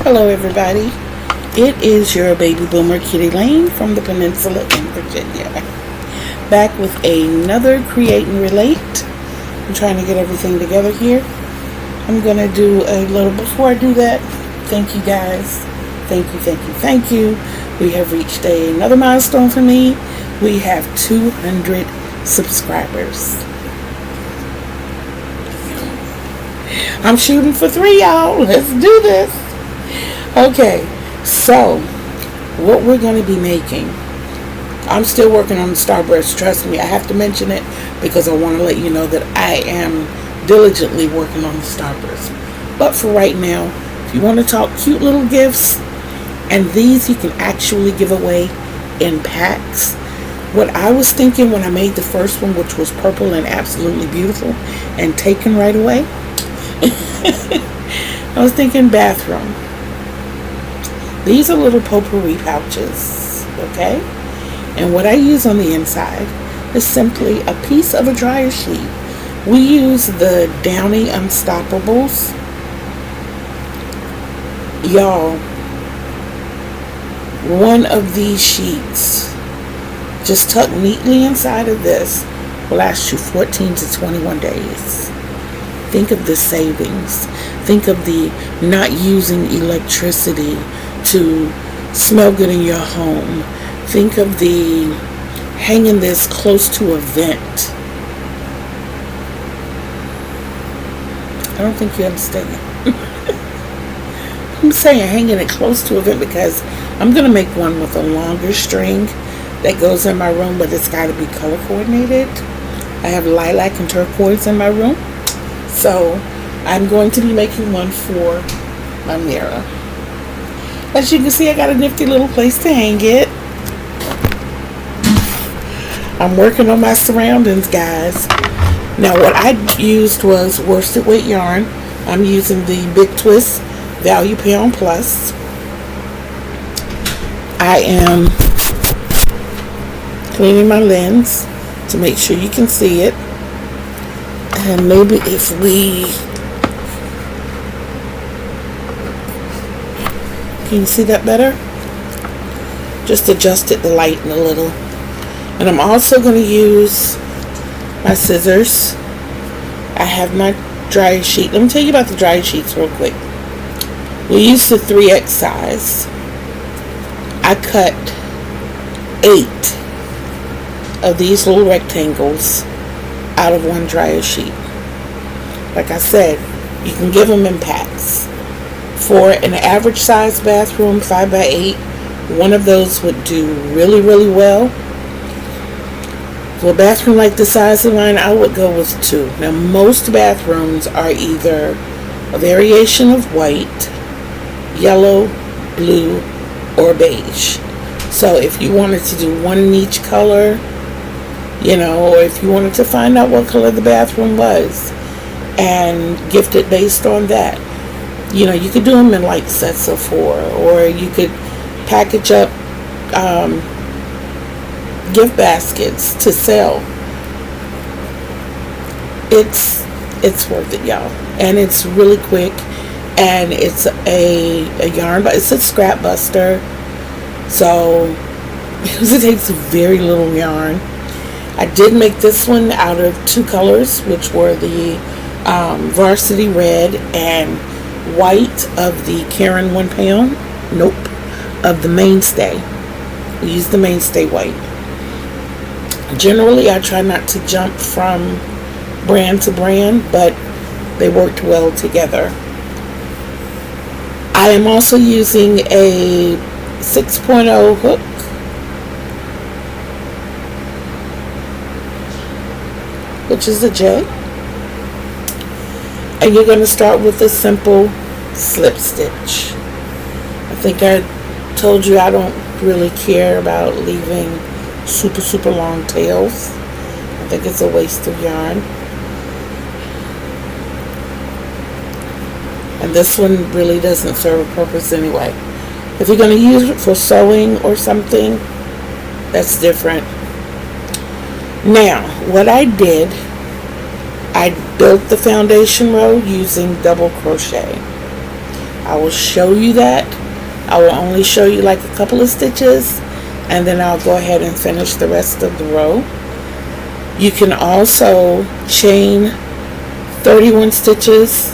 Hello everybody, it is your baby boomer Kitty Lane from the Peninsula in Virginia, back with another Create and Relate. I'm trying to get everything together here. I'm going to do a little, before I do that, thank you guys, thank you. We have reached another milestone for me. We have 200 subscribers. I'm shooting for 3, y'all. Let's do this. Okay, so what we're going to be making, I'm still working on the starburst. Trust me, I have to mention it because I want to let you know that I am diligently working on the starburst. But for right now, if you want to talk cute little gifts, and these you can actually give away in packs. What I was thinking when I made the first one, which was purple and absolutely beautiful and taken right away, I was thinking bathroom. These are little potpourri pouches, okay? And what I use on the inside is simply a piece of a dryer sheet. We use the Downy Unstoppables. Y'all, one of these sheets, just tucked neatly inside of this, will last you 14 to 21 days. Think of the savings. Think of the not using electricity to smell good in your home. Think of the hanging this close to a vent. I don't think you understand. I'm saying hanging it close to a vent because I'm going to make one with a longer string that goes in my room, but it's got to be color coordinated. I have lilac and turquoise in my room, so I'm going to be making one for my mirror. As you can see, I got a nifty little place to hang it. I'm working on my surroundings, guys. Now, what I used was worsted weight yarn. I'm using the Big Twist Value Pound Plus. I am cleaning my lens to make sure you can see it. And maybe if we... Can you see that better? Just adjusted the light a little. And I'm also going to use my scissors. I have my dryer sheet. Let me tell you about the dryer sheets real quick. We used the 3X size. I cut 8 of these little rectangles out of one dryer sheet. Like I said, you can give them in packs. For an average size bathroom, 5x8, one of those would do really, really well. For a bathroom like the size of mine, I would go with 2. Now, most bathrooms are either a variation of white, yellow, blue, or beige. So if you wanted to do one in each color, you know, or if you wanted to find out what color the bathroom was and gift it based on that, you know, you could do them in like sets of 4, or you could package up gift baskets to sell. It's worth it, y'all, and it's really quick, and it's a yarn, but it's a scrap buster, so it takes very little yarn. I did make this one out of 2 colors, which were the Varsity Red and white of the Karen 1 pound. Nope, of the Mainstay. We use the Mainstay white. Generally, I try not to jump from brand to brand, but they worked well together. I am also using a 6.0 hook. Which is a J. And you're going to start with a simple slip stitch. I think I told you I don't really care about leaving super long tails. I think it's a waste of yarn. And this one really doesn't serve a purpose anyway. If you're going to use it for sewing or something, that's different. Now, what I did, I built the foundation row using double crochet. I will show you that. I will only show you like a couple of stitches, and then I'll go ahead and finish the rest of the row. You can also chain 31 stitches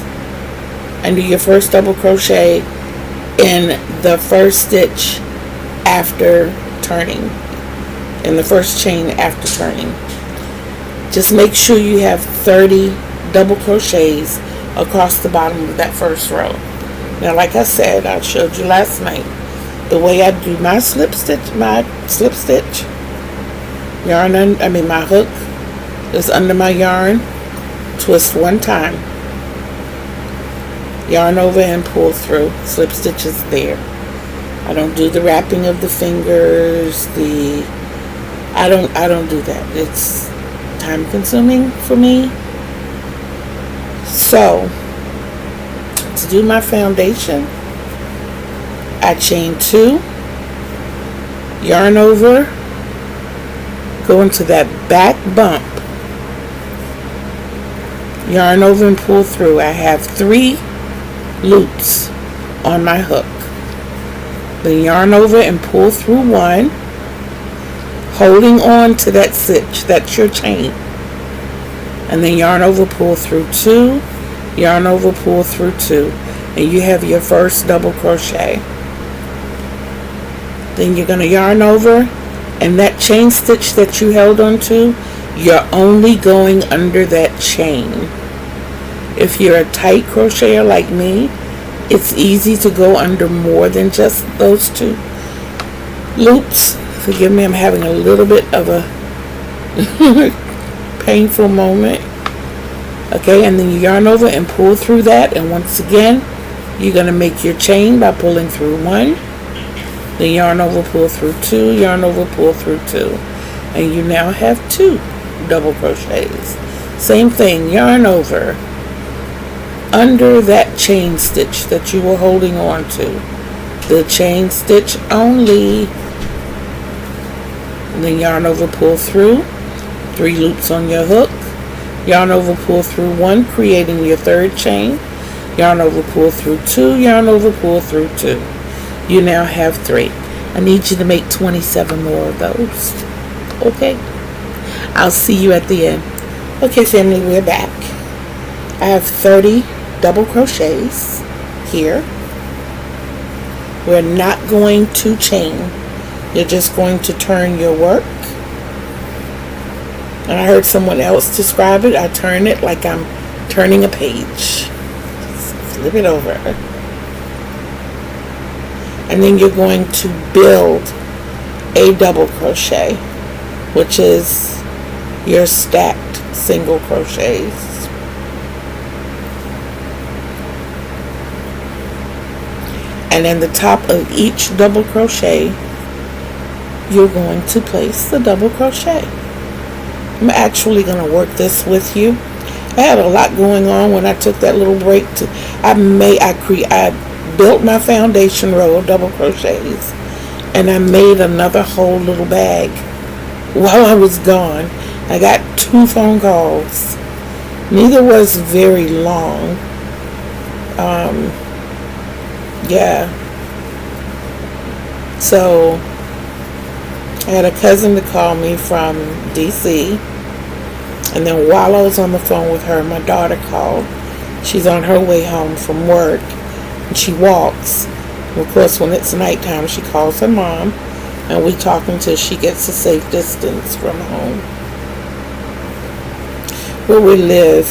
and do your first double crochet in the first stitch after turning, in the first chain after turning. Just make sure you have 30 double crochets across the bottom of that first row. Now, like I said, I showed you last night, the way I do my slip stitch, my hook is under my yarn, twist one time, yarn over and pull through, slip stitches there. I don't do the wrapping of the fingers, I don't do that. It's time consuming for me. So, to do my foundation, I chain 2, yarn over, go into that back bump, yarn over and pull through. I have 3 loops on my hook. Then yarn over and pull through 1, holding on to that stitch, that's your chain. And then yarn over, pull through 2, yarn over, pull through 2, and you have your first double crochet. Then you're going to yarn over, and that chain stitch that you held onto, you're only going under that chain. If you're a tight crocheter like me, it's easy to go under more than just those 2 loops. Forgive me, I'm having a little bit of a painful moment. Okay, and then you yarn over and pull through that, and once again you're going to make your chain by pulling through 1, then yarn over, pull through 2, yarn over, pull through 2, and you now have 2 double crochets. Same thing, yarn over under that chain stitch that you were holding on to, the chain stitch only, and then yarn over, pull through, 3 loops on your hook, yarn over, pull through 1, creating your 3rd chain, yarn over, pull through 2, yarn over, pull through 2. You now have 3. I need you to make 27 more of those. Okay, I'll see you at the end. Okay, family, we're back. I have 30 double crochets here. We're not going to chain. You're just going to turn your work. And I heard someone else describe it. I turn it like I'm turning a page. Just flip it over. And then you're going to build a double crochet, which is your stacked single crochets. And in the top of each double crochet, you're going to place the double crochet. I'm actually going to work this with you. I had a lot going on when I took that little break. I built my foundation row of double crochets, and I made another whole little bag while I was gone. I got 2 phone calls. Neither was very long. Yeah. So I had a cousin to call me from DC, and then while I was on the phone with her, my daughter called. She's on her way home from work, and she walks. And of course, when it's nighttime, she calls her mom, and we talk until she gets a safe distance from home. Where we live,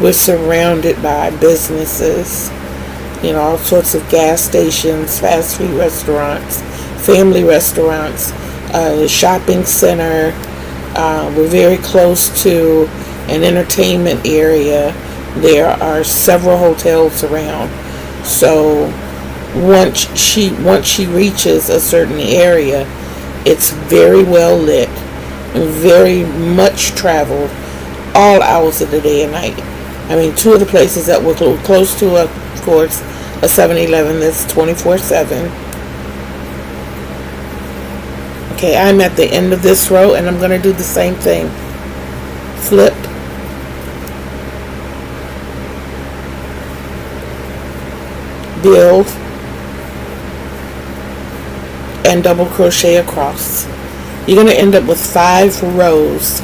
we're surrounded by businesses, you know, all sorts of gas stations, fast food restaurants, family restaurants, shopping center. We're very close to an entertainment area. There are several hotels around. So once she reaches a certain area, it's very well lit and very much traveled, all hours of the day and night. I mean, 2 of the places that we're close to, of course, a 7-Eleven that's 24/7. Okay, I'm at the end of this row, and I'm going to do the same thing. Flip. build, and double crochet across. You're going to end up with 5 rows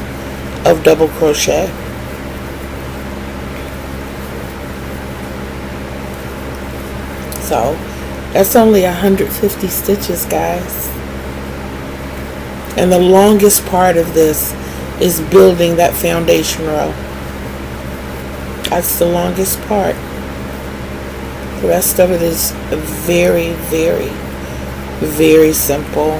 of double crochet. So that's only 150 stitches, guys. And the longest part of this is building that foundation row. That's the longest part. The rest of it is very, very, very simple.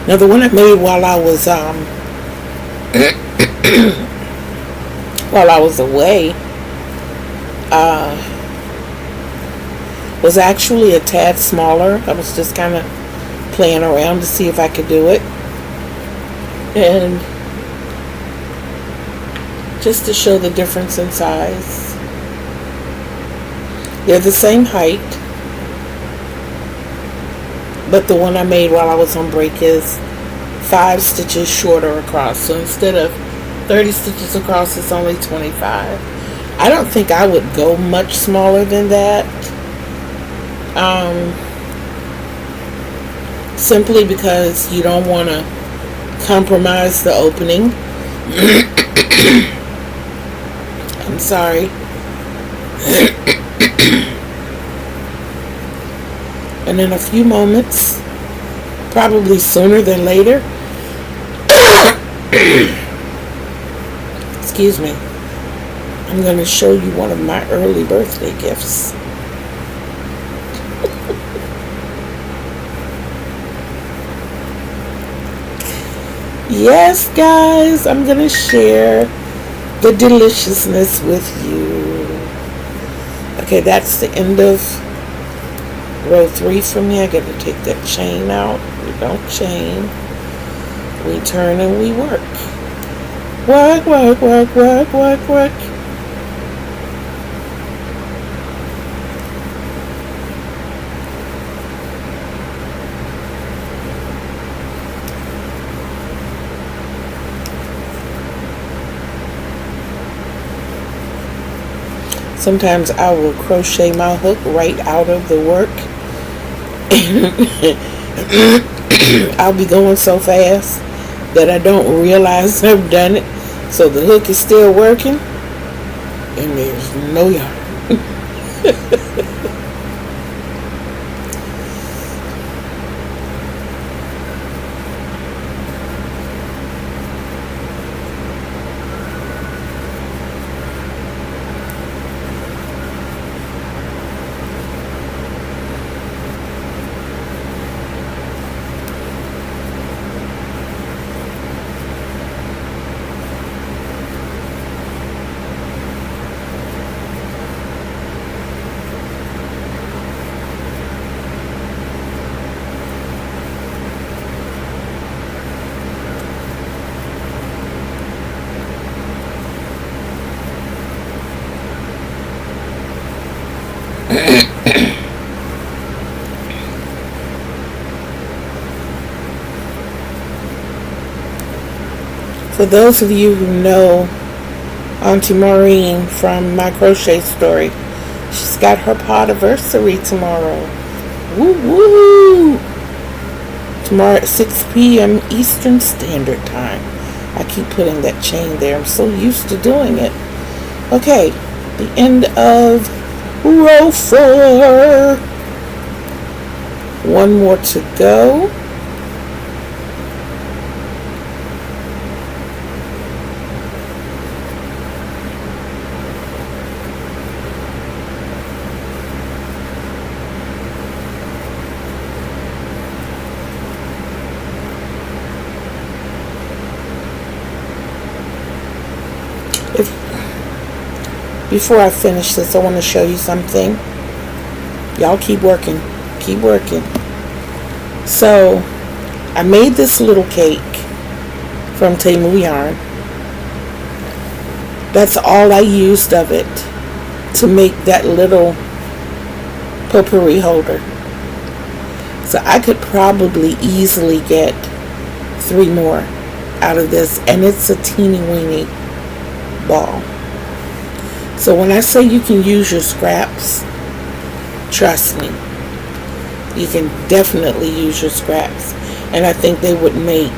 Now the one I made while I was while I was away was actually a tad smaller. I was just kind of playing around to see if I could do it, and just to show the difference in size. They're the same height, but the one I made while I was on break is 5 stitches shorter across. So instead of 30 stitches across, it's only 25. I don't think I would go much smaller than that. Simply because you don't want to compromise the opening. I'm sorry. And in a few moments, probably sooner than later, excuse me, I'm going to show you one of my early birthday gifts. Yes, guys, I'm going to share the deliciousness with you. Okay, that's the end of row 3 for me. I got to take that chain out. We don't chain. We turn and we work. Work, work, work, work, work, work. Sometimes I will crochet my hook right out of the work. I'll be going so fast that I don't realize I've done it. So the hook is still working and there's no yarn. For those of you who know Auntie Maureen from my crochet story, she's got her podiversary tomorrow. Woo woo! Tomorrow at 6 p.m. Eastern Standard Time. I keep putting that chain there. I'm so used to doing it. Okay, the end of row 4. One more to go. Before I finish this, I want to show you something. Y'all keep working. Keep working. So, I made this little cake from Temu yarn. That's all I used of it to make that little potpourri holder. So I could probably easily get 3 more out of this, and it's a teeny weeny ball. So when I say you can use your scraps, trust me, you can definitely use your scraps. And I think they would make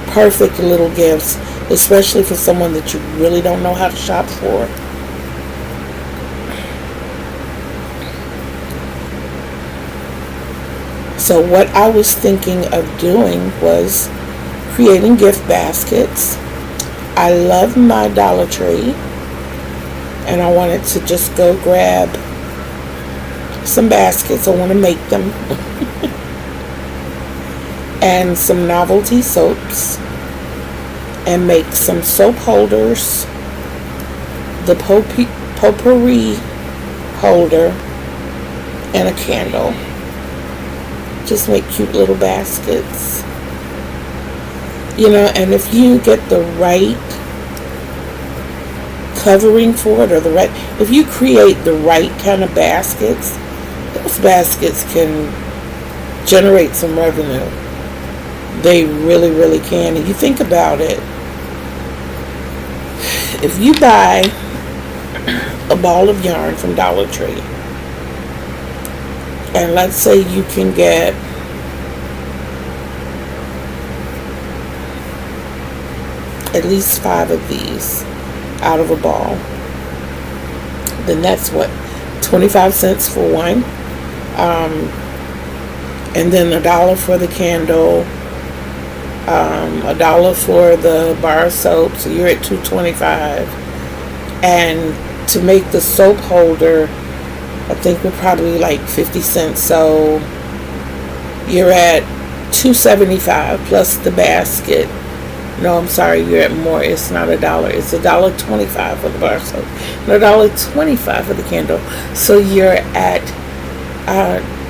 perfect little gifts, especially for someone that you really don't know how to shop for. So what I was thinking of doing was creating gift baskets. I love my Dollar Tree, and I wanted to just go grab some baskets. I want to make them. And some novelty soaps, and make some soap holders, the potpourri holder, and a candle. Just make cute little baskets. You know, and if you get the right covering for it, or if you create the right kind of baskets, those baskets can generate some revenue. They really, really can. And you think about it, if you buy a ball of yarn from Dollar Tree, and let's say you can get at least 5 of these out of a ball, then that's what, 25 cents for one, and then $1 for the candle, $1 for the bar of soap, so you're at $2.25. And to make the soap holder, I think we're probably like 50 cents, so you're at $2.75 plus the basket. No, I'm sorry, you're at more. It's not $1. It's $1.25 for the bar of soap, and $1.25 for the candle. So you're at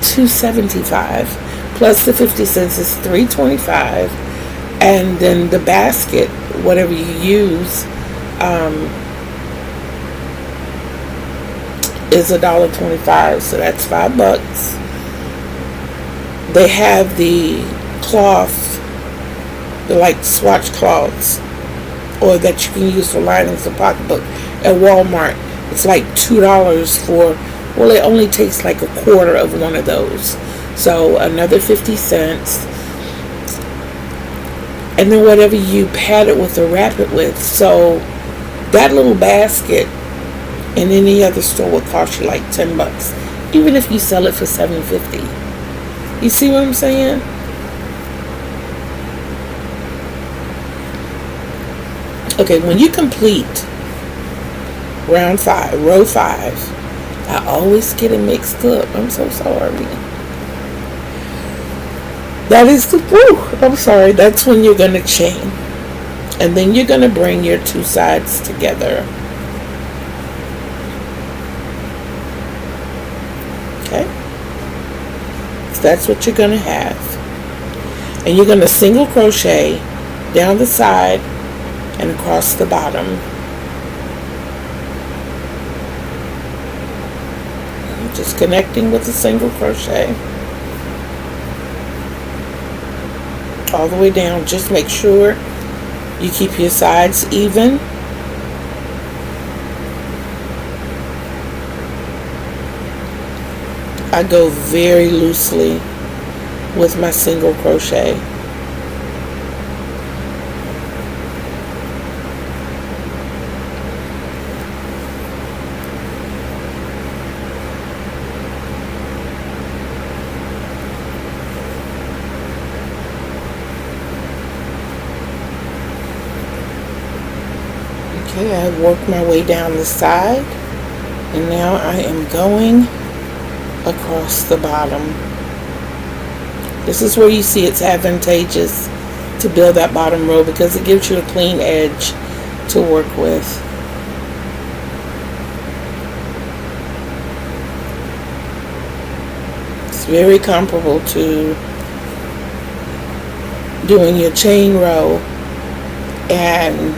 $2.75 plus the 50 cents is $3.25. And then the basket, whatever you use, is $1.25, so that's $5. They have the cloth, the like swatch cloths, or that you can use for linings of pocketbook at Walmart. It's like $2 for, well, it only takes like a quarter of one of those, so another 50 cents. And then whatever you pad it with or wrap it with. So that little basket in any other store would cost you like $10, even if you sell it for $7.50. You see what I'm saying? Okay, when you complete row 5, I always get it mixed up. I'm so sorry. That is I'm sorry, that's when you're going to chain. And then you're going to bring your two sides together. Okay? So that's what you're going to have. And you're going to single crochet down the side and across the bottom. Just connecting with a single crochet. All the way down. Just make sure you keep your sides even. I go very loosely with my single crochet. Okay, I worked my way down the side, and now I am going across the bottom. This is where you see it's advantageous to build that bottom row because it gives you a clean edge to work with. It's very comparable to doing your chain row and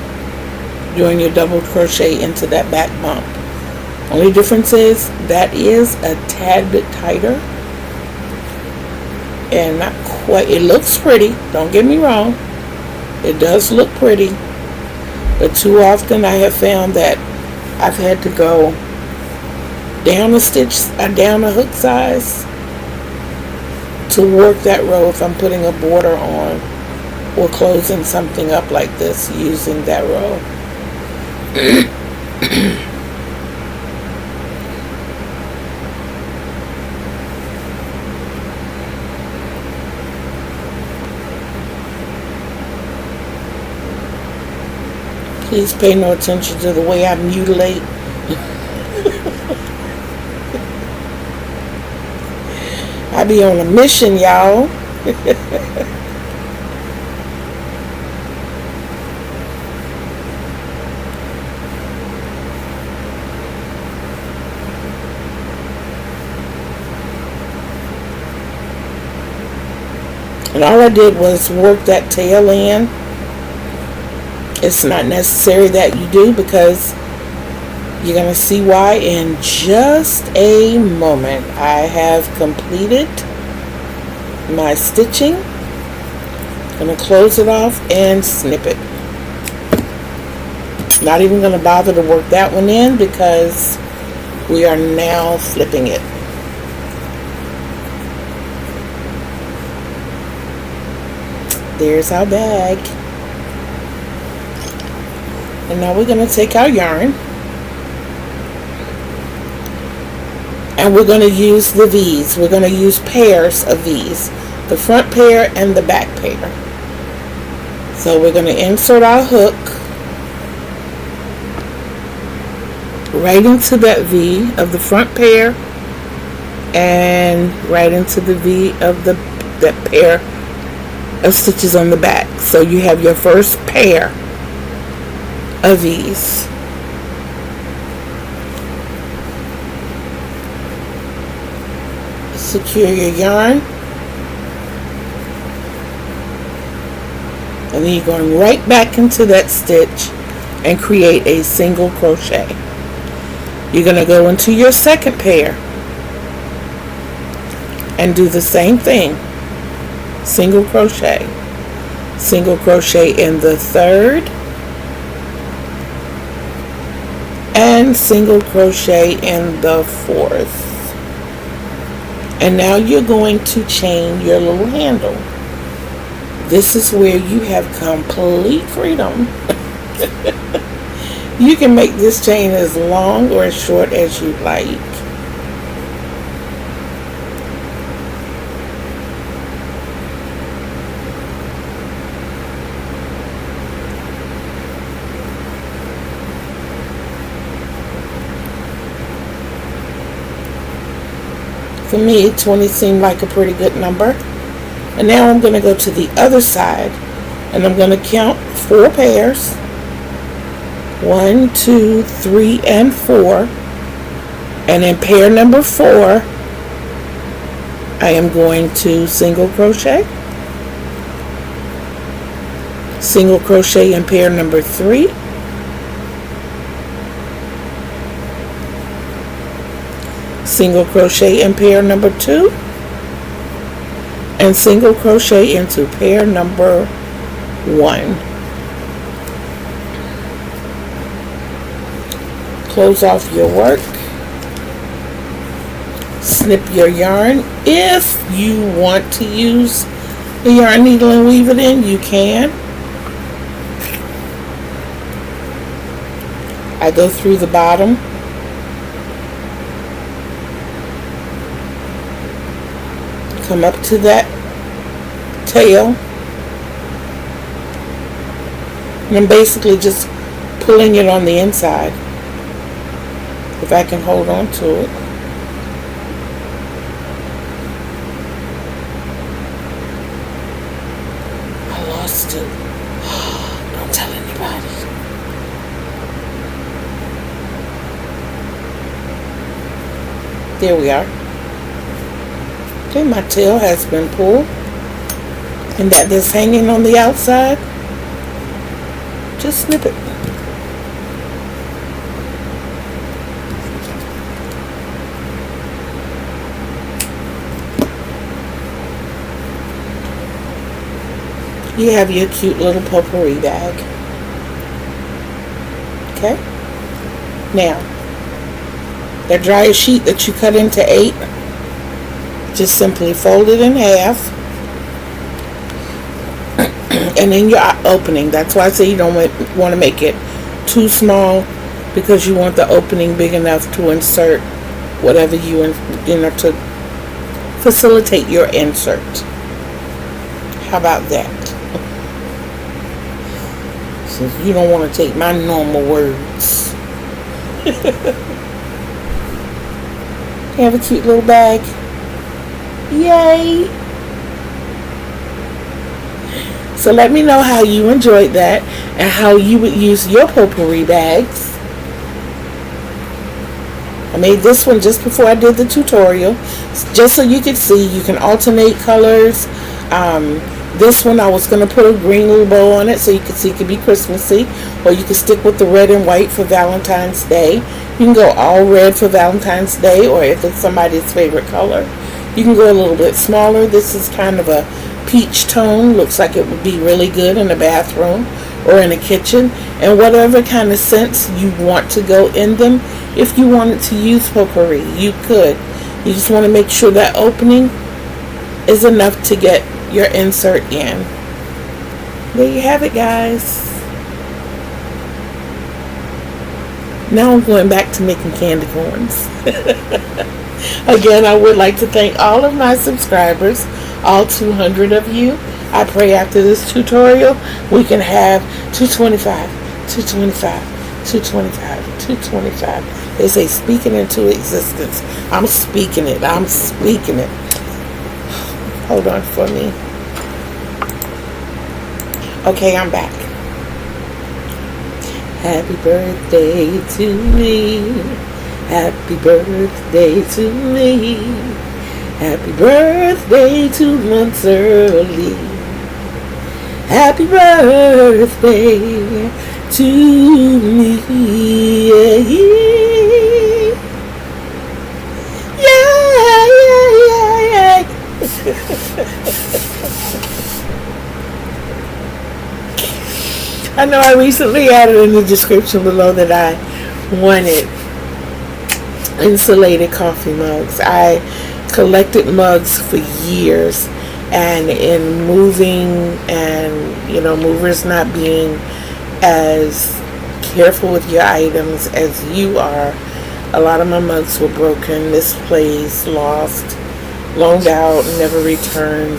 doing your double crochet into that back bump. Only difference is that is a tad bit tighter and not quite. It looks pretty, don't get me wrong, it does look pretty, but too often I have found that I've had to go down a stitch, down a hook size to work that row if I'm putting a border on or closing something up like this using that row. Please pay no attention to the way I mutilate. I be on a mission, y'all. And all I did was work that tail in. It's not necessary that you do, because you're going to see why in just a moment. I have completed my stitching. I'm going to close it off and snip it. Not even going to bother to work that one in because we are now flipping it. There's our bag. And now we're going to take our yarn and we're going to use the V's. We're going to use pairs of V's, the front pair and the back pair. So we're going to insert our hook right into that V of the front pair and right into the V of that pair of stitches on the back. So you have your first pair of V's. Secure your yarn, and then you're going right back into that stitch and create a single crochet. You're going to go into your second pair and do the same thing. Single crochet in the third, and single crochet in the fourth. And now you're going to chain your little handle. This is where you have complete freedom. You can make this chain as long or as short as you like. For me, 20 seemed like a pretty good number. And now I'm going to go to the other side and I'm going to count 4 pairs. 1, 2, 3, and 4. And in pair number 4, I am going to single crochet. Single crochet in pair number 3. Single crochet in pair number 2, and single crochet into pair number 1. Close off your work, snip your yarn. If you want to use the yarn needle and weave it in, you can. I go through the bottom, come up to that tail, and I'm basically just pulling it on the inside if I can hold on to it. I lost it. Don't tell anybody. There we are. Okay, my tail has been pulled, and that's hanging on the outside. Just snip it. You have your cute little potpourri bag. Okay. Now, that dryer sheet that you cut into 8, just simply fold it in half. And then your opening, that's why I say you don't want to make it too small, because you want the opening big enough to insert whatever you know, to facilitate your insert. How about that? Since you don't want to take my normal words. You have a cute little bag. Yay! So let me know how you enjoyed that and how you would use your potpourri bags. I made this one just before I did the tutorial, just so you can see you can alternate colors. This one I was going to put a green little bow on it so you can see it could be Christmassy, or you can stick with the red and white for Valentine's Day. You can go all red for Valentine's Day, or if it's somebody's favorite color, you can go a little bit smaller. This is kind of a peach tone. Looks like it would be really good in a bathroom or in a kitchen, and whatever kind of scents you want to go in them. If you wanted to use potpourri, you could. You just want to make sure that opening is enough to get your insert in. There you have it, guys. Now I'm going back to making candy corns. Again, I would like to thank all of my subscribers, all 200 of you. I pray after this tutorial we can have 225, 225, 225, 225. They say speaking into existence. I'm speaking it. I'm speaking it. Hold on for me. Okay, I'm back. Happy birthday to me. Happy birthday to me. Happy birthday 2 months early. Happy birthday to me. Yeah. I know I recently added in the description below that I wanted insulated coffee mugs. I collected mugs for years, and in moving and, you know, movers not being as careful with your items as you are, a lot of my mugs were broken, misplaced, lost, loaned out, never returned.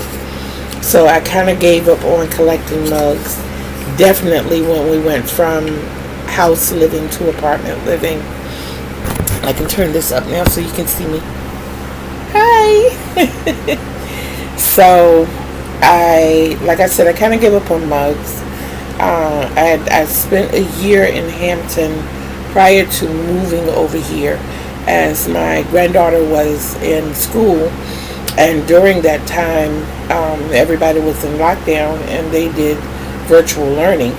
So I kind of gave up on collecting mugs. Definitely when we went from house living to apartment living. I can turn this up now so you can see me. Hi! So like I said, I kind of gave up on mugs. I spent a year in Hampton prior to moving over here, as my granddaughter was in school, and during that time everybody was in lockdown and they did virtual learning.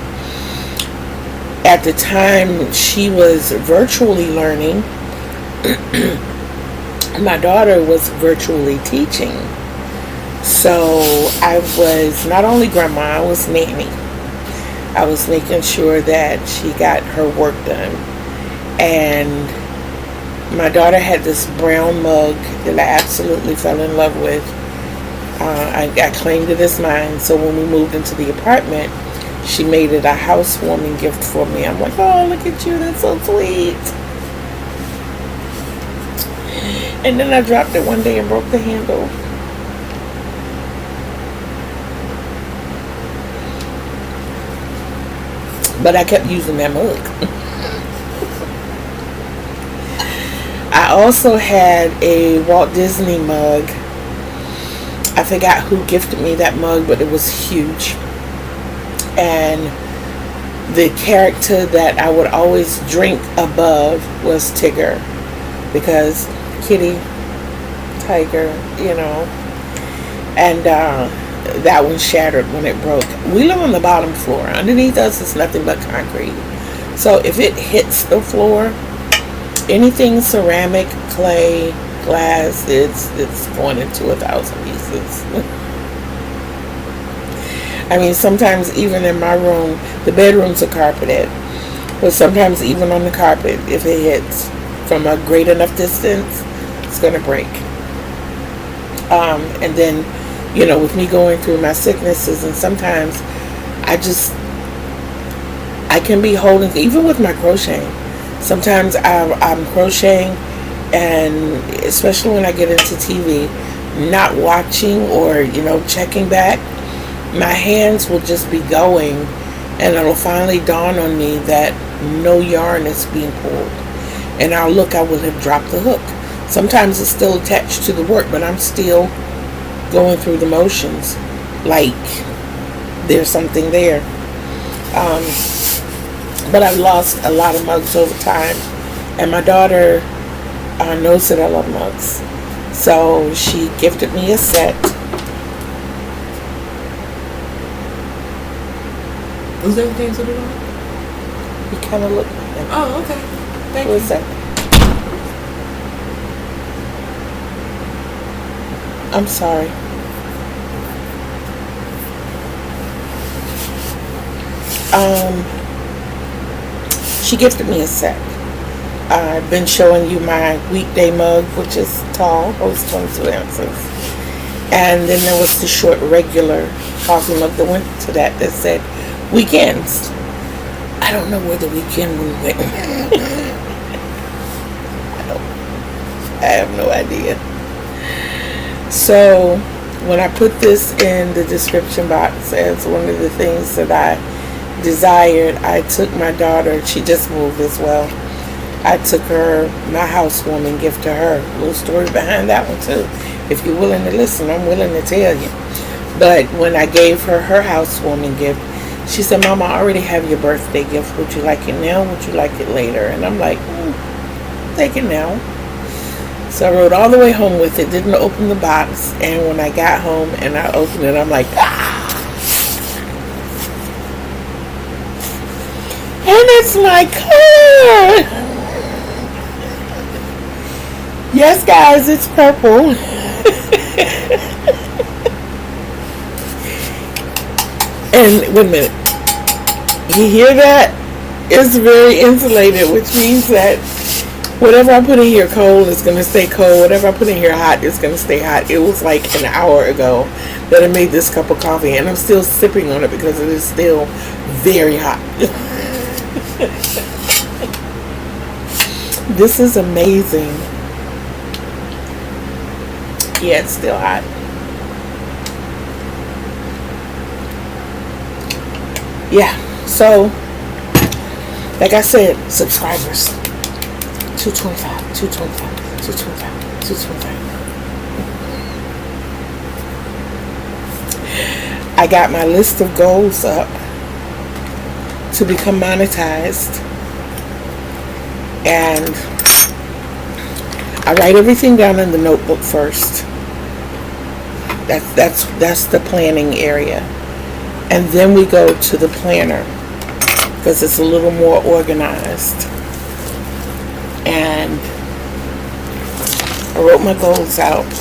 At the time she was virtually learning, my daughter was virtually teaching. So I was not only grandma, I was nanny. I was making sure that she got her work done. And my daughter had this brown mug that I absolutely fell in love with. I claimed it as mine. So when we moved into the apartment, she made it a housewarming gift for me. I'm like, oh, look at you, that's so sweet. And then I dropped it one day and broke the handle. But I kept using that mug. I also had a Walt Disney mug. I forgot who gifted me that mug, but it was huge. And the character that I would always drink above was Tigger, because kitty, tiger, you know. And that one shattered when it broke. We live on the bottom floor. Underneath us is nothing but concrete. So if it hits the floor, anything ceramic, clay, glass, it's going into 1,000 pieces. I mean, sometimes even in my room, the bedrooms are carpeted, But sometimes even on the carpet, if it hits from a great enough distance, it's going to break. And then, you know, with me going through my sicknesses, and sometimes I can be holding, even with my crocheting. Sometimes I'm crocheting, and especially when I get into TV, not watching or, you know, checking back, my hands will just be going, and it'll finally dawn on me that no yarn is being pulled. And I'll look, I will have dropped the hook. Sometimes it's still attached to the work, but I'm still going through the motions like there's something there. But I've lost a lot of mugs over time, and my daughter knows that I love mugs, so she gifted me a set. Was everything to do? You kind of look like him. Oh, okay. Thank you. What's that? I'm sorry. She gifted me a set. I've been showing you my weekday mug, which is tall, holds 22 ounces. And then there was the short regular coffee mug that went to that said weekends. I don't know where the weekend one went. I have no idea. So when I put this in the description box as one of the things that I desired, I took my daughter, she just moved as well, I took her my housewarming gift to her. A little story behind that one too. If you're willing to listen, I'm willing to tell you. But when I gave her her housewarming gift, she said, Mama, I already have your birthday gift. Would you like it now? Would you like it later? And I'm like, take it now. So I rode all the way home with it, didn't open the box, and when I got home and I opened it, I'm like, ah! And it's my color! Yes, guys, it's purple. And wait a minute. You hear that? It's very insulated, which means that whatever I put in here cold is going to stay cold. Whatever I put in here hot is going to stay hot. It was like an hour ago that I made this cup of coffee, and I'm still sipping on it because it is still very hot. This is amazing. Yeah, it's still hot. Yeah, so like I said, subscribers 225, 225, 225, 225. I got my list of goals up to become monetized, and I write everything down in the notebook first. That's the planning area, and then we go to the planner because it's a little more organized. And I wrote my goals out.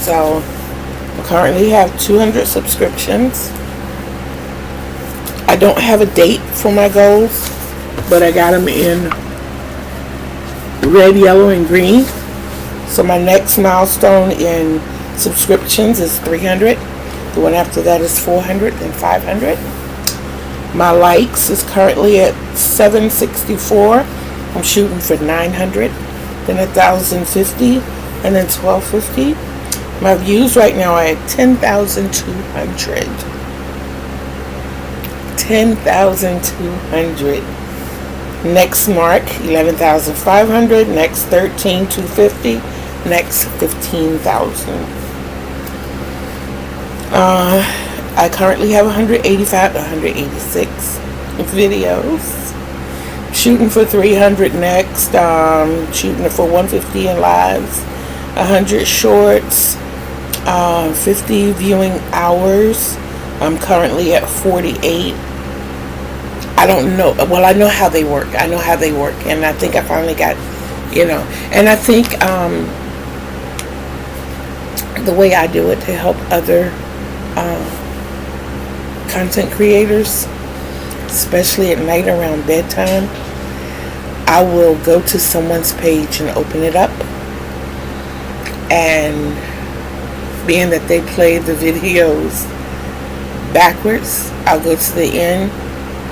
So I currently have 200 subscriptions. I don't have a date for my goals, but I got them in red, yellow, and green. So my next milestone in subscriptions is 300. The one after that is 400, then 500. My likes is currently at 764. I'm shooting for 900, then 1,050, and then 1,250. My views right now are at 10,200. 10,200. Next mark, 11,500. Next, 13,250. Next, 15,000. I currently have 185 to 186 videos. Shooting for 300 next. Shooting for 150 in lives. 100 shorts. 50 viewing hours. I'm currently at 48. I don't know. Well, I know how they work. And I think I finally got, and I think the way I do it to help other content creators, especially at night around bedtime, I will go to someone's page and open it up, and being that they play the videos backwards, I'll go to the end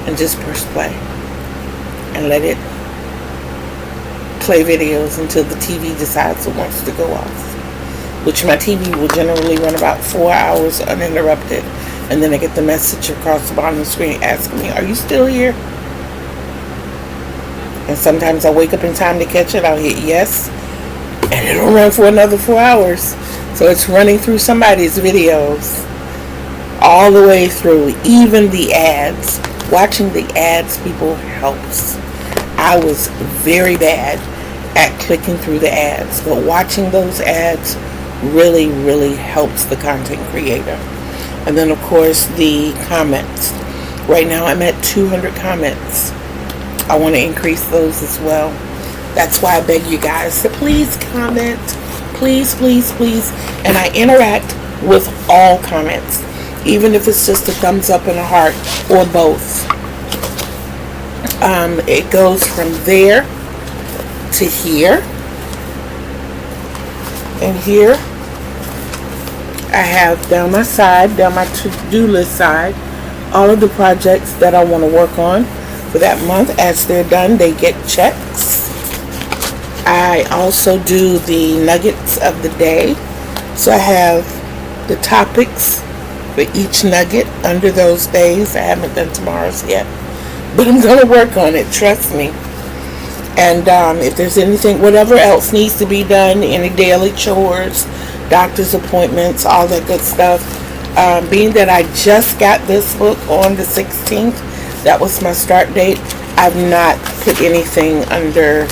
and just press play and let it play videos until the TV decides it wants to go off, which my TV will generally run about 4 hours uninterrupted, and then I get the message across the bottom of the screen asking me, are you still here? And sometimes I wake up in time to catch it. I'll hit yes, and it'll run for another 4 hours. So it's running through somebody's videos all the way through, even the ads. Watching the ads, people, helps. I was very bad at clicking through the ads, but watching those ads really, really helps the content creator. And then, of course, the comments. Right now I'm at 200 comments. I want to increase those as well. That's why I beg you guys to please comment. Please, please, please. And I interact with all comments, even if it's just a thumbs up and a heart or both. It goes from there to here. And here I have down my side, down my to-do list side, all of the projects that I want to work on for that month. As they're done, they get checks. I also do the nuggets of the day. So I have the topics for each nugget under those days. I haven't done tomorrow's yet, but I'm going to work on it, trust me. And if there's anything, whatever else needs to be done, any daily chores, doctor's appointments, all that good stuff. Being that I just got this book on the 16th, that was my start date, I've not put anything under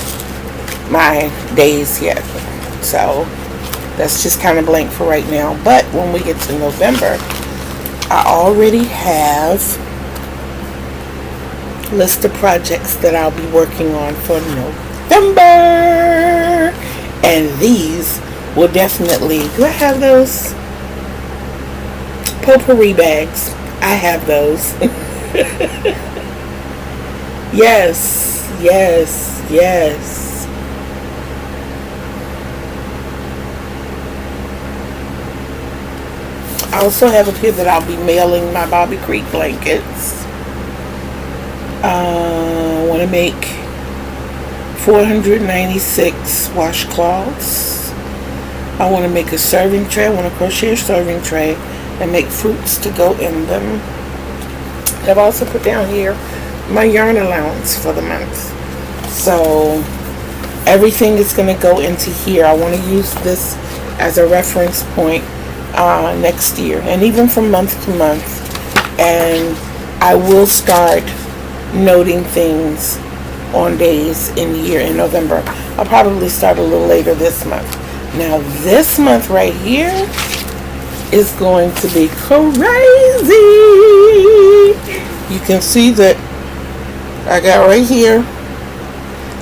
my days yet. So that's just kind of blank for right now. But when we get to November, I already have a list of projects that I'll be working on for November. And these will definitely, do I have those? Potpourri bags. I have those. Yes, yes, yes. I also have up here that I'll be mailing my Bobby Creek blankets. I want to make 496 washcloths. I want to make a serving tray. I want to crochet a serving tray and make fruits to go in them. I've also put down here my yarn allowance for the month. So everything is going to go into here. I want to use this as a reference point next year, and even from month to month. And I will start noting things on days in the year in November. I'll probably start a little later this month. Now this month right here is going to be crazy. You can see that I got right here,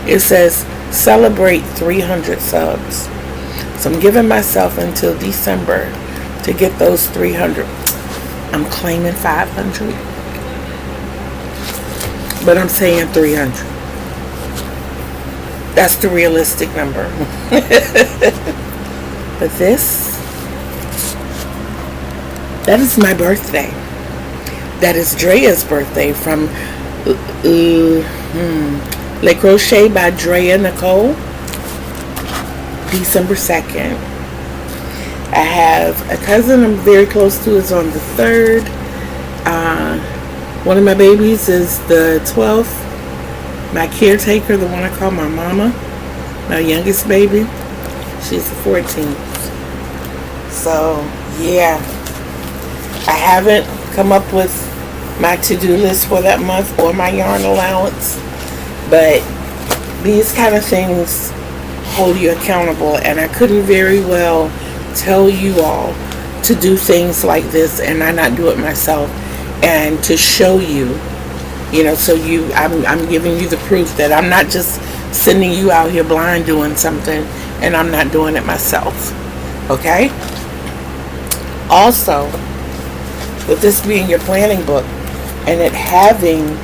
it says celebrate 300 subs. So I'm giving myself until December to get those 300. I'm claiming 500, but I'm saying 300. That's the realistic number. But this, that is my birthday. That is Drea's birthday from Le Crochet by CrochetbyDreaNicole, December 2nd. I have a cousin I'm very close to is on the 3rd. One of my babies is the 12th. My caretaker, the one I call my mama, my youngest baby, she's the 14th. So, yeah. I haven't come up with my to-do list for that month or my yarn allowance, but these kind of things hold you accountable, and I couldn't very well tell you all to do things like this and I not do it myself, and to show you, so I'm giving you the proof that I'm not just sending you out here blind doing something and I'm not doing it myself. Okay? Also, with this being your planning book and it having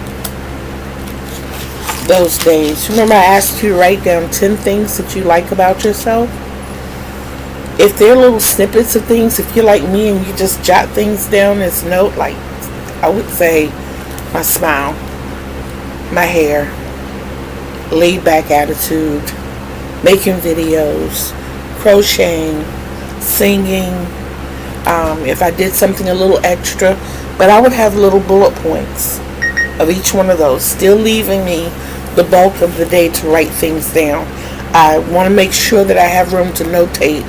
those days. Remember I asked you to write down 10 things that you like about yourself? If they're little snippets of things, if you're like me and you just jot things down as note, like I would say my smile, my hair, laid back attitude, making videos, crocheting, singing, if I did something a little extra, but I would have little bullet points of each one of those, still leaving me the bulk of the day to write things down. I want to make sure that I have room to notate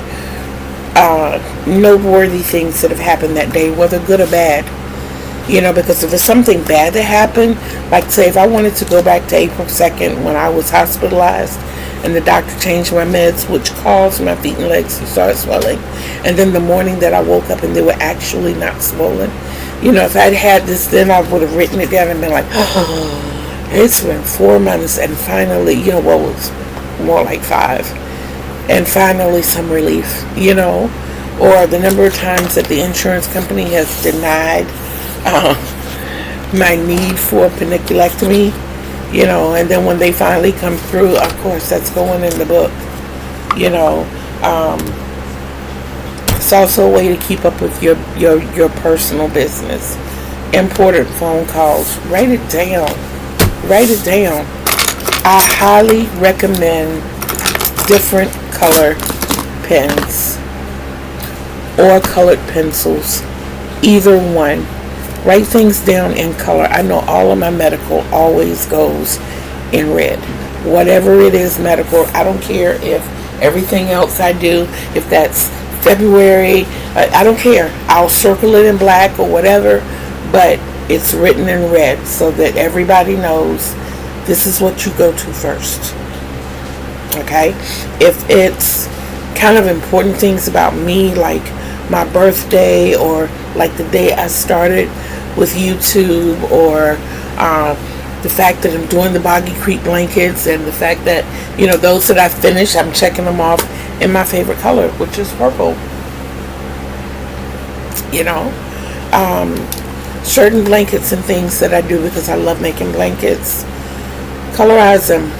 noteworthy things that have happened that day, whether good or bad. Because if there's something bad that happened, like say if I wanted to go back to April 2nd when I was hospitalized and the doctor changed my meds, which caused my feet and legs to start swelling, and then the morning that I woke up and they were actually not swollen, if I'd had this then, I would have written it down and been like, oh, it's been 4 months and finally, it was more like 5, and finally some relief, or the number of times that the insurance company has denied my need for paniculectomy, and then when they finally come through, of course that's going in the book. It's also a way to keep up with your personal business. Important phone calls. Write it down. I highly recommend different color pens or colored pencils, either one. Write things down in color. I know all of my medical always goes in red. Whatever it is medical, I don't care if everything else I do, if that's February, I don't care. I'll circle it in black or whatever, but it's written in red so that everybody knows this is what you go to first. Okay? If it's kind of important things about me, like my birthday or like the day I started with YouTube, or the fact that I'm doing the Boggy Creek blankets, and the fact that, those that I finished, I'm checking them off in my favorite color, which is purple. Certain blankets and things that I do because I love making blankets, colorize them.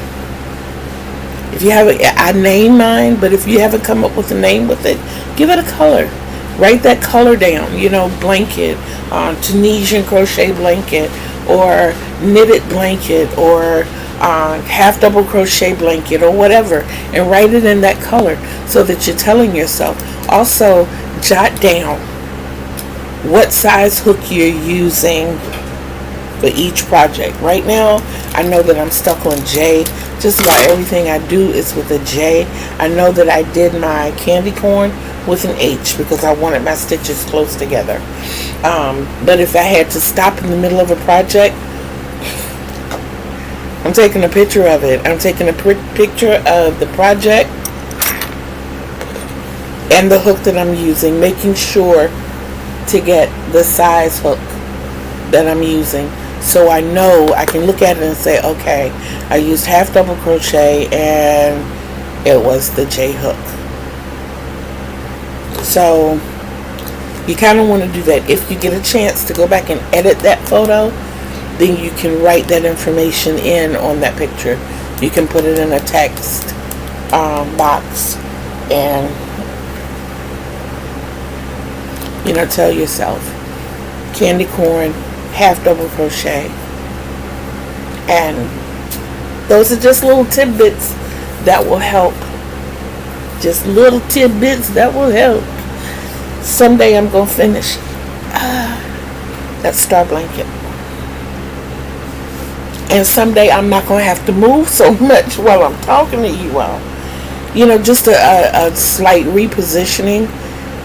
If you haven't, I name mine, but if you haven't come up with a name with it, give it a color. Write that color down, blanket, Tunisian crochet blanket, or knitted blanket, or half double crochet blanket, or whatever, and write it in that color so that you're telling yourself. Also, jot down what size hook you're using for each project. Right now, I know that I'm stuck on J. Just about everything I do is with a J. I know that I did my candy corn with an H because I wanted my stitches close together. But if I had to stop in the middle of a project, I'm taking a picture of it. I'm taking a picture of the project and the hook that I'm using, making sure to get the size hook that I'm using, so I know I can look at it and say, okay, I used half double crochet and it was the J hook. So you kind of want to do that. If you get a chance to go back and edit that photo, then you can write that information in on that picture. You can put it in a text box and tell yourself candy corn, half double crochet. And those are just little tidbits that will help. Just little tidbits that will help. Someday I'm going to finish that star blanket. And someday I'm not going to have to move so much while I'm talking to you all. Just a slight repositioning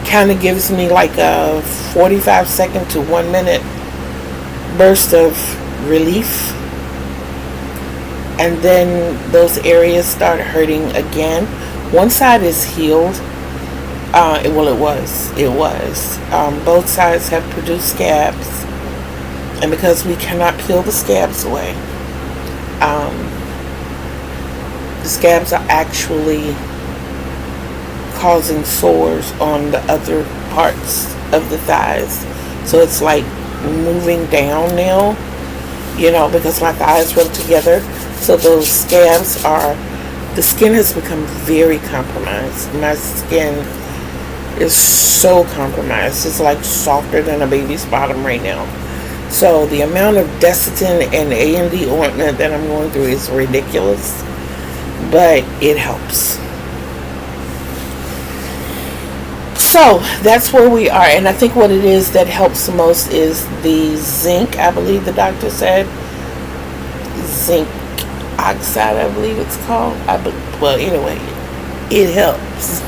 kind of gives me like a 45-second to 1 minute burst of relief, and then those areas start hurting again. One side is healed. It was. Both sides have produced scabs, and because we cannot peel the scabs away, the scabs are actually causing sores on the other parts of the thighs. So it's like moving down now, because my thighs rub together. So those scabs are, the skin has become very compromised. My skin is so compromised. It's like softer than a baby's bottom right now. So the amount of Desitin and A&D ointment that I'm going through is ridiculous, but it helps. So that's where we are, and I think what it is that helps most is the zinc. I believe the doctor said zinc oxide, I believe it's called. Well, anyway, it helps.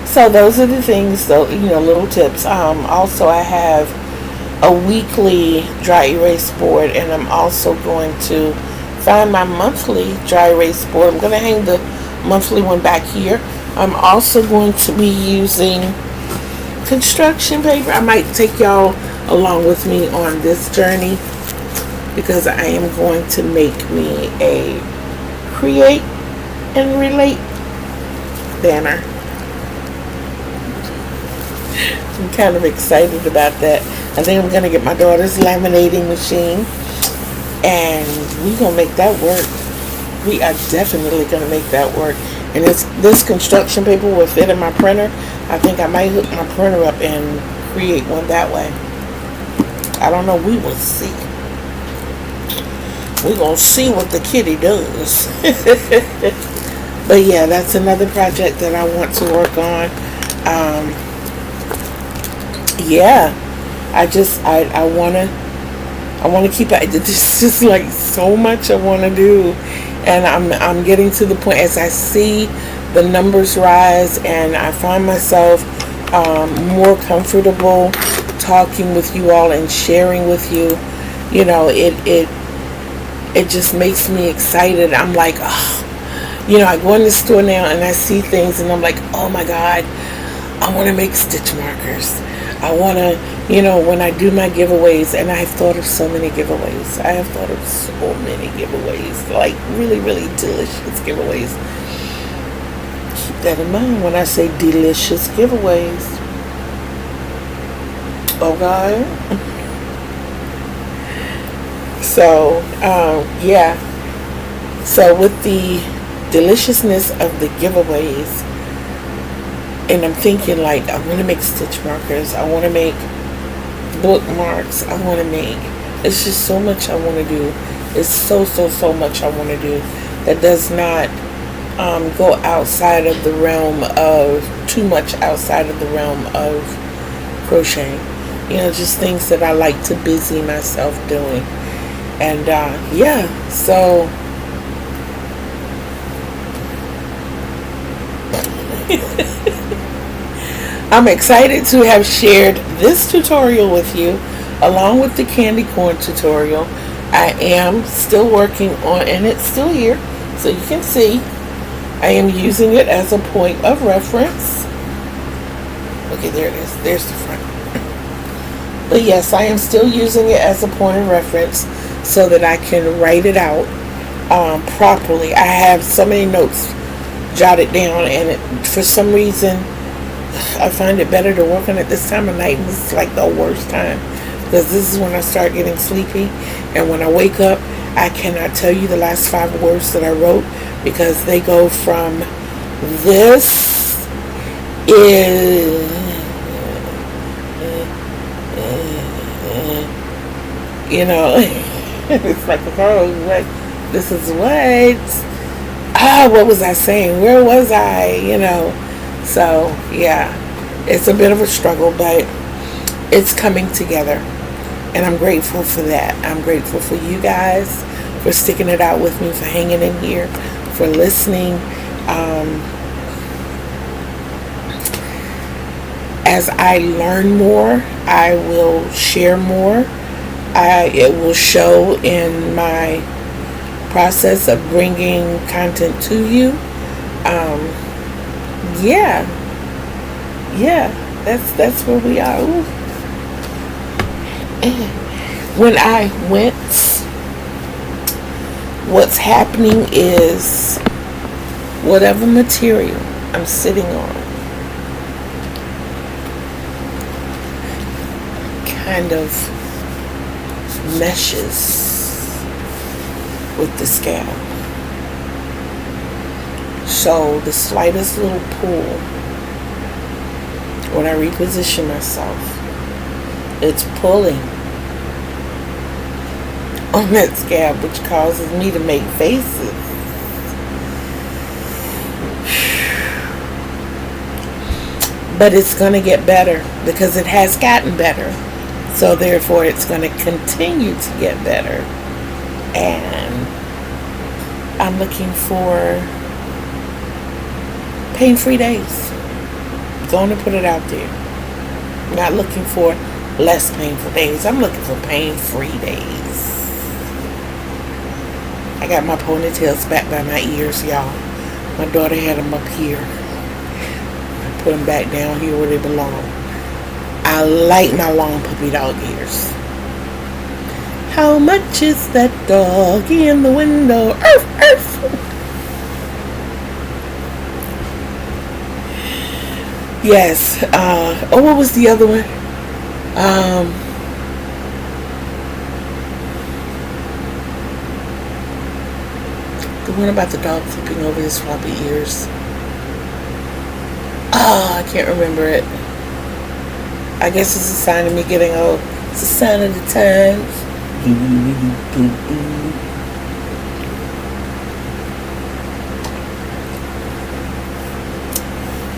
So those are the things, though, little tips. Also, I have a weekly dry erase board, and I'm also going to find my monthly dry erase board. I'm going to hang the monthly one back here. I'm also going to be using construction paper. I might take y'all along with me on this journey, because I am going to make me a create and relate banner. I'm kind of excited about that. I think I'm going to get my daughter's laminating machine, and we're going to make that work. We are definitely going to make that work. And this construction paper will fit in my printer. I think I might hook my printer up and create one that way. I don't know. We will see. We're going to see what the kitty does. But yeah, that's another project that I want to work on. Yeah, I want to keep it. There's just like so much I want to do, and I'm getting to the point as I see the numbers rise, and I find myself more comfortable talking with you all and sharing with you. It just makes me excited. I'm like, I go in the store now and I see things, and I'm like, oh my God, I want to make stitch markers. I want to, when I do my giveaways, and I have thought of so many giveaways. I have thought of so many giveaways, like really, really delicious giveaways. Keep that in mind when I say delicious giveaways. Okay? So, yeah. So with the deliciousness of the giveaways, and I'm thinking, like, I want to make stitch markers. I want to make bookmarks. I want to make... It's just so much I want to do. It's so much I want to do that does not go outside of the realm of... Too much outside of the realm of crocheting. Just things that I like to busy myself doing. And, yeah, so... I'm excited to have shared this tutorial with you, along with the candy corn tutorial. I am still working on, and it's still here, so you can see, I am using it as a point of reference. Okay, there it is. There's the front. But yes, I am still using it as a point of reference so that I can write it out properly. I have so many notes jotted down, and for some reason I find it better to work on it this time of night, and this is like the worst time, because this is when I start getting sleepy, and when I wake up I cannot tell you the last 5 words that I wrote, because they go from this is it's like, oh, what, this is what, what was I saying? Where was I? So, yeah, it's a bit of a struggle, but it's coming together. And I'm grateful for that. I'm grateful for you guys, for sticking it out with me, for hanging in here, for listening. As I learn more, I will share more. It will show in my process of bringing content to you. That's where we are. Ooh. When I went, what's happening is whatever material I'm sitting on kind of meshes with the scab. So the slightest little pull, when I reposition myself, it's pulling on that scab, which causes me to make faces. But it's going to get better because it has gotten better. So therefore it's going to continue to get better. And I'm looking for pain-free days. Going to put it out there. I'm not looking for less painful days. I'm looking for pain-free days. I got my ponytails back by my ears, y'all. My daughter had them up here. I put them back down here where they belong. I like my long puppy dog ears. How much is that doggy in the window? Arf, arf. Yes. What was the other one? The one about the dog flipping over his floppy ears. I can't remember it. I guess it's a sign of me getting old. It's a sign of the times.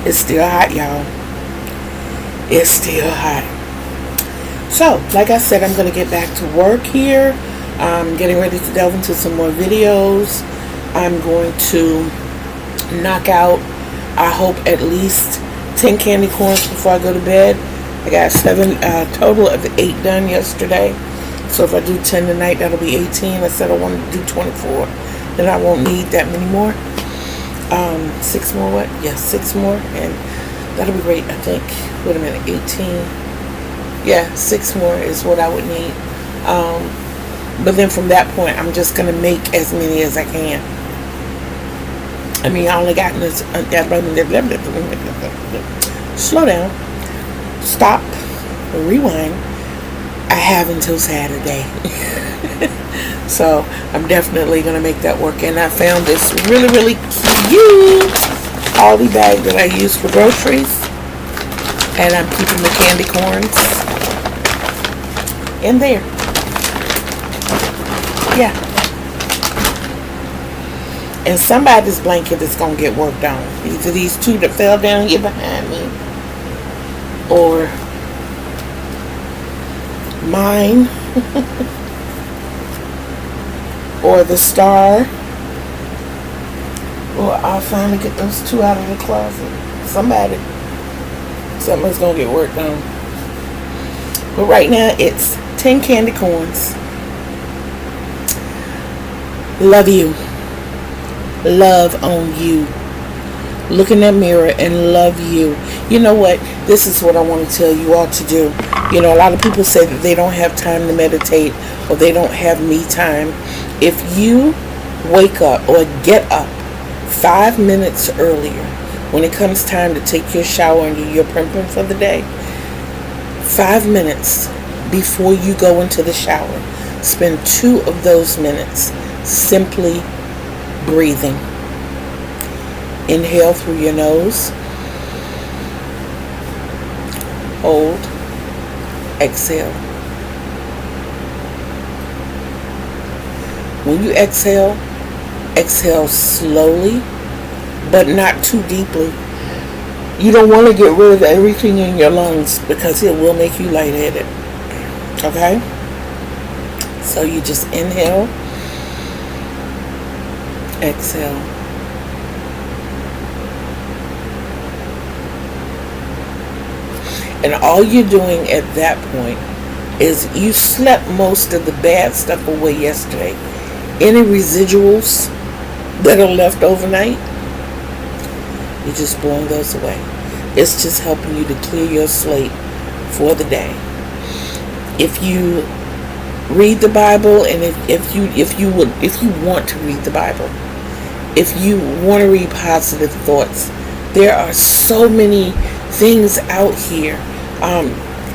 It's still hot, y'all. It's still hot. So, like I said, I'm going to get back to work here. I'm getting ready to delve into some more videos. I'm going to knock out, I hope, at least 10 candy corns before I go to bed. I got 7, total of 8 done yesterday. So if I do 10 tonight, that'll be 18. I said I wanted to do 24. Then I won't need that many more. 6 more, what? Yes, 6 more. And that'll be great, I think. Wait a minute, 18. Yeah, 6 more is what I would need. But then from that point, I'm just going to make as many as I can. I mean, I only got this. Slow down. Stop. Rewind. I have until Saturday. So I'm definitely going to make that work. And I found this really, really cute Aldi bag that I use for groceries. And I'm keeping the candy corns in there. Yeah. And somebody's blanket is going to get worked on. Either these 2 that fell down here behind me, or mine, or the star. Or I'll finally get those 2 out of the closet. Something's going to get worked on. But right now, it's 10 candy corns. Love you. Love on you. Look in that mirror and love you. You know what? This is what I want to tell you all to do. You know, a lot of people say that they don't have time to meditate or they don't have me time. If you wake up or get up 5 minutes earlier when it comes time to take your shower and do your primping for the day, 5 minutes before you go into the shower, spend 2 of those minutes simply breathing. Inhale through your nose. Hold. Exhale. When you exhale, exhale slowly, but not too deeply. You don't want to get rid of everything in your lungs because it will make you lightheaded. Okay? So you just inhale. Exhale. And all you're doing at that point is you slept most of the bad stuff away yesterday. Any residuals that are left overnight, you're just blowing those away. It's just helping you to clear your slate for the day. If you read the Bible, and if you want to read the Bible, if you want to read positive thoughts, there are so many things out here. I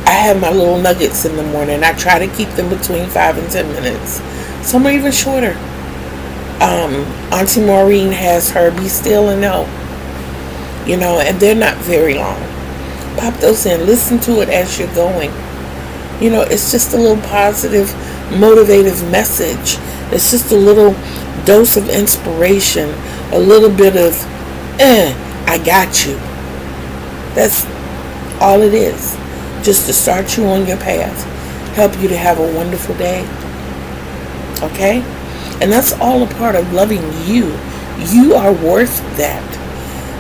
have my little nuggets in the morning. I try to keep them between 5 and 10 minutes. Some are even shorter. Auntie Maureen has her Be Still and Know, and they're not very long. Pop those in, listen to it as you're going. It's just a little positive, motivative message. It's just a little dose of inspiration, a little bit of, I got you. That's all it is. Just to start you on your path. Help you to have a wonderful day. Okay? And that's all a part of loving you. You are worth that.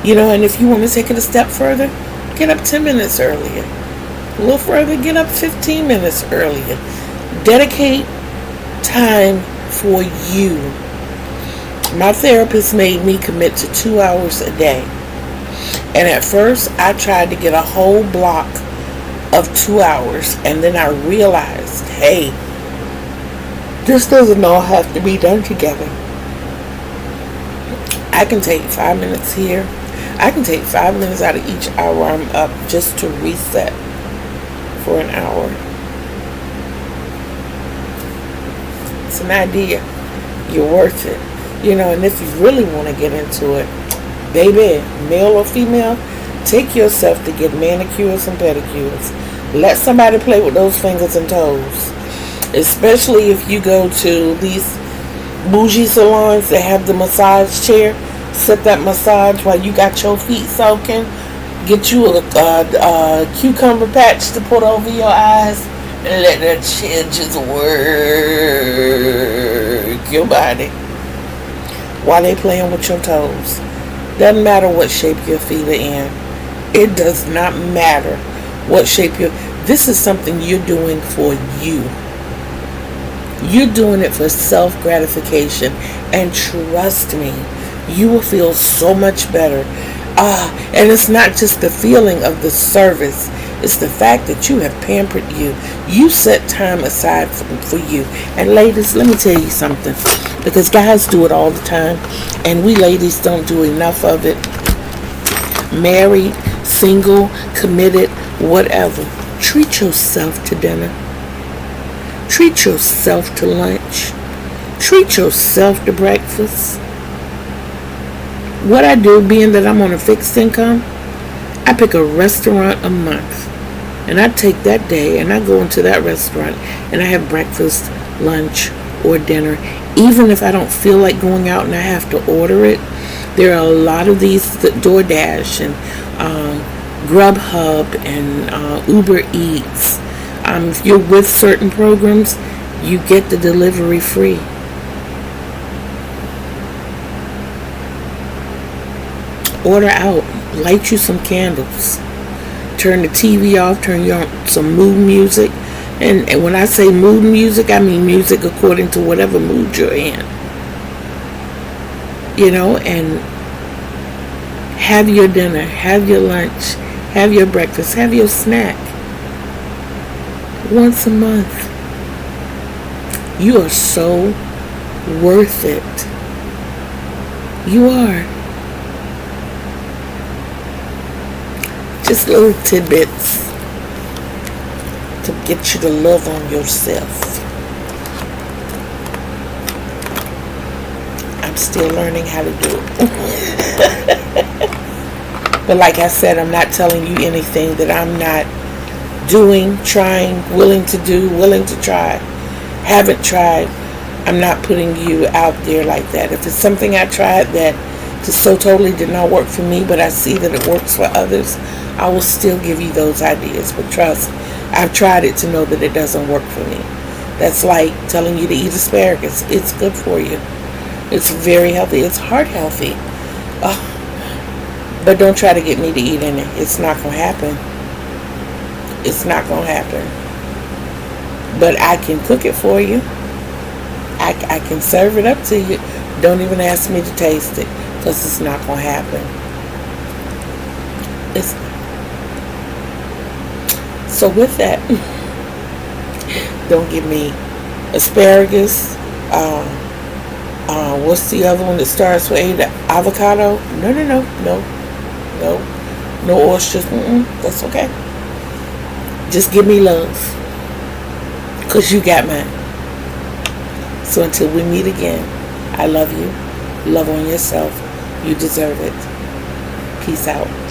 And if you want to take it a step further, get up 10 minutes earlier. A little further, get up 15 minutes earlier. Dedicate time for you. My therapist made me commit to 2 hours a day. And at first, I tried to get a whole block of 2 hours. And then I realized, hey, this doesn't all have to be done together. I can take 5 minutes here. I can take 5 minutes out of each hour I'm up just to reset for an hour. It's an idea. You're worth it. And if you really want to get into it, baby, male or female, take yourself to get manicures and pedicures. Let somebody play with those fingers and toes. Especially if you go to these bougie salons that have the massage chair. Set that massage while you got your feet soaking. Get you a cucumber patch to put over your eyes. And let that chair just work your body while they playing with your toes. Doesn't matter what shape your feet are in. It does not matter what shape this is something you're doing for you. You're doing it for self-gratification. And trust me, you will feel so much better. And it's not just the feeling of the service. It's the fact that you have pampered you. You set time aside for you. And ladies, let me tell you something. Because guys do it all the time. And we ladies don't do enough of it. Married, single, committed, whatever. Treat yourself to dinner. Treat yourself to lunch. Treat yourself to breakfast. What I do, being that I'm on a fixed income, I pick a restaurant a month. And I take that day and I go into that restaurant and I have breakfast, lunch, or dinner. Even if I don't feel like going out and I have to order it, there are a lot of these DoorDash and Grubhub and Uber Eats. If you're with certain programs, you get the delivery free. Order out. Light you some candles. Turn the TV off. Turn you on some mood music. And when I say mood music, I mean music according to whatever mood you're in. And have your dinner. Have your lunch. Have your breakfast. Have your snack. Once a month. You are so worth it. You are. Just little tidbits to get you to love on yourself. I'm still learning how to do it. But like I said, I'm not telling you anything that I'm not doing, trying, willing to do, willing to try. Haven't tried. I'm not putting you out there like that. If it's something I tried that just so totally did not work for me, but I see that it works for others, I will still give you those ideas. But trust, I've tried it to know that it doesn't work for me. That's like telling you to eat asparagus. It's good for you. It's very healthy. It's heart healthy. But don't try to get me to eat in it. It's not going to happen. It's not going to happen. But I can cook it for you. I can serve it up to you. Don't even ask me to taste it, because it's not going to happen. So with that, don't give me asparagus. What's the other one that starts with A? The avocado? No oysters. That's okay. Just give me love, because you got mine. So until we meet again, I I love you. Love on yourself. You deserve it. Peace out.